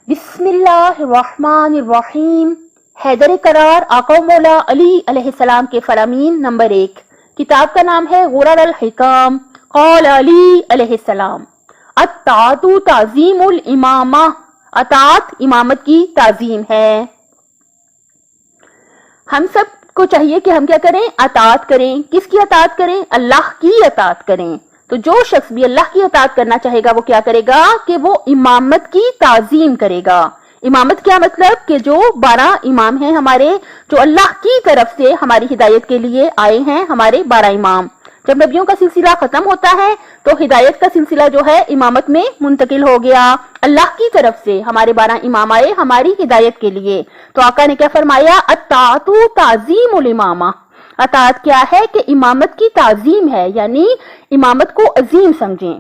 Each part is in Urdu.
بسم اللہ الرحمن الرحیم. حیدر قرار آقا و مولا علی علیہ السلام کے فرامین نمبر 1. کتاب کا نام ہے غرر الحکام. قال علی علیہ السلام: الطاعت تعظیم الامامہ. اطاعت امامت کی تعظیم ہے. ہم سب کو چاہیے کہ ہم کیا کریں؟ اطاعت کریں. کس کی اطاعت کریں؟ اللہ کی اطاعت کریں. تو جو شخص بھی اللہ کی اطاعت کرنا چاہے گا وہ کیا کرے گا کہ وہ امامت کی تعظیم کرے گا. امامت کیا مطلب؟ کہ جو 12 امام ہیں ہمارے، جو اللہ کی طرف سے ہماری ہدایت کے لیے آئے ہیں، ہمارے 12 امام. جب نبیوں کا سلسلہ ختم ہوتا ہے تو ہدایت کا سلسلہ جو ہے امامت میں منتقل ہو گیا. اللہ کی طرف سے ہمارے 12 امام آئے ہماری ہدایت کے لیے. تو آقا نے کیا فرمایا؟ الطاعت تعظیم الامامہ. اطاعت کیا ہے؟ کہ امامت کی تعظیم ہے، یعنی امامت کو عظیم سمجھیں.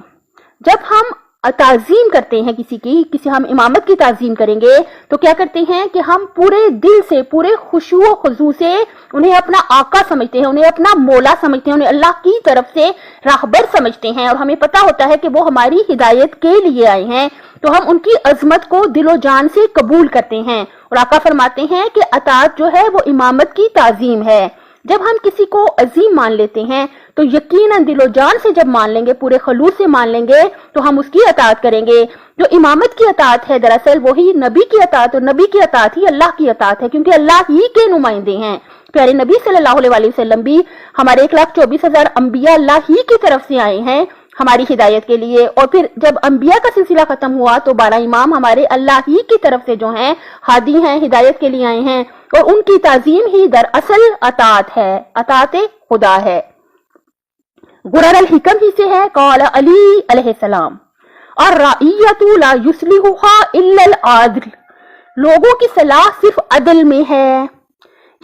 جب ہم تعظیم کرتے ہیں کسی ہم امامت کی تعظیم کریں گے تو کیا کرتے ہیں کہ ہم پورے دل سے، پورے خشوع و خضوع سے انہیں اپنا آقا سمجھتے ہیں، انہیں اپنا مولا سمجھتے ہیں، انہیں اللہ کی طرف سے راہبر سمجھتے ہیں، اور ہمیں پتا ہوتا ہے کہ وہ ہماری ہدایت کے لیے آئے ہیں. تو ہم ان کی عظمت کو دل و جان سے قبول کرتے ہیں. اور آقا فرماتے ہیں کہ اطاعت جو ہے وہ امامت کی تعظیم ہے. جب ہم کسی کو عظیم مان لیتے ہیں تو یقیناً دل و جان سے جب مان لیں گے، پورے خلوص سے مان لیں گے، تو ہم اس کی اطاعت کریں گے. جو امامت کی اطاعت ہے دراصل وہی نبی کی اطاعت، اور نبی کی اطاعت ہی اللہ کی اطاعت ہے، کیونکہ اللہ ہی کے نمائندے ہیں. پیارے نبی صلی اللہ علیہ وسلم بھی ہمارے 1,24,000 انبیاء اللہ ہی کی طرف سے آئے ہیں ہماری ہدایت کے لیے. اور پھر جب انبیاء کا سلسلہ ختم ہوا تو 12 امام ہمارے اللہ ہی کی طرف سے جو ہیں ہادی ہیں، ہدایت کے لیے آئے ہیں، اور ان کی تعظیم ہی دراصل اطاعت ہے، اطاعت خدا ہے. غرر الحکم ہی سے ہے. قال علی علیہ السلام: الرعیۃ لا یصلحها الا العدل. لوگوں کی صلاح صرف عدل میں ہے.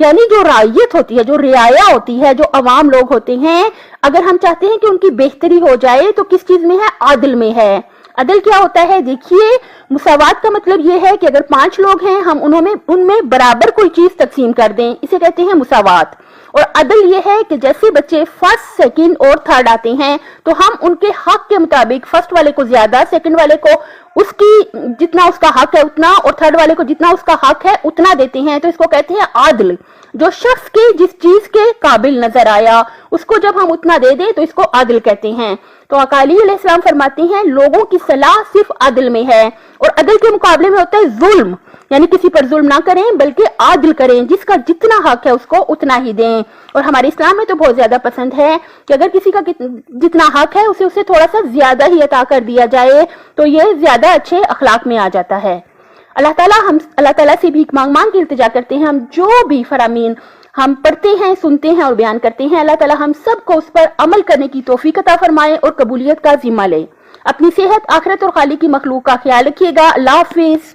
یعنی جو رعیت ہوتی ہے، جو رعایا ہوتی ہے، جو عوام لوگ ہوتے ہیں، اگر ہم چاہتے ہیں کہ ان کی بہتری ہو جائے تو کس چیز میں ہے؟ عدل میں ہے. عدل کیا ہوتا ہے؟ دیکھیے، مساوات کا مطلب یہ ہے کہ اگر 5 لوگ ہیں ہم ان میں برابر کوئی چیز تقسیم کر دیں، اسے کہتے ہیں مساوات. اور عدل یہ ہے کہ جیسے بچے فرسٹ، سیکنڈ اور تھرڈ آتے ہیں تو ہم ان کے حق کے مطابق فرسٹ والے کو زیادہ، سیکنڈ والے کو اس کی جتنا اس کا حق ہے اتنا، اور تھرڈ والے کو جتنا اس کا حق ہے اتنا دیتے ہیں. تو اس کو کہتے ہیں عادل. جو شخص کے جس چیز کے قابل نظر آیا اس کو جب ہم اتنا دے دیں تو اس کو عادل کہتے ہیں. تو آقا علیہ السلام فرماتے ہیں لوگوں کی صلاح صرف عدل میں ہے. اور عدل کے مقابلے میں ہوتا ہے ظلم، یعنی کسی پر ظلم نہ کریں بلکہ عادل کریں، جس کا جتنا حق ہے اس کو اتنا ہی دیں. اور ہمارے اسلام میں تو بہت زیادہ پسند ہے کہ اگر کسی کا جتنا حق ہے اسے تھوڑا سا زیادہ ہی عطا کر دیا جائے تو یہ زیادہ اچھے اخلاق میں آ جاتا ہے. اللہ تعالیٰ سے بھی مانگ مانگ کے التجا کرتے ہیں، ہم جو بھی فرامین ہم پڑھتے ہیں، سنتے ہیں اور بیان کرتے ہیں، اللہ تعالیٰ ہم سب کو اس پر عمل کرنے کی توفیق عطا فرمائے اور قبولیت کا ذمہ لے. اپنی صحت، آخرت اور خالق کی مخلوق کا خیال رکھیے گا. اللہ حافظ.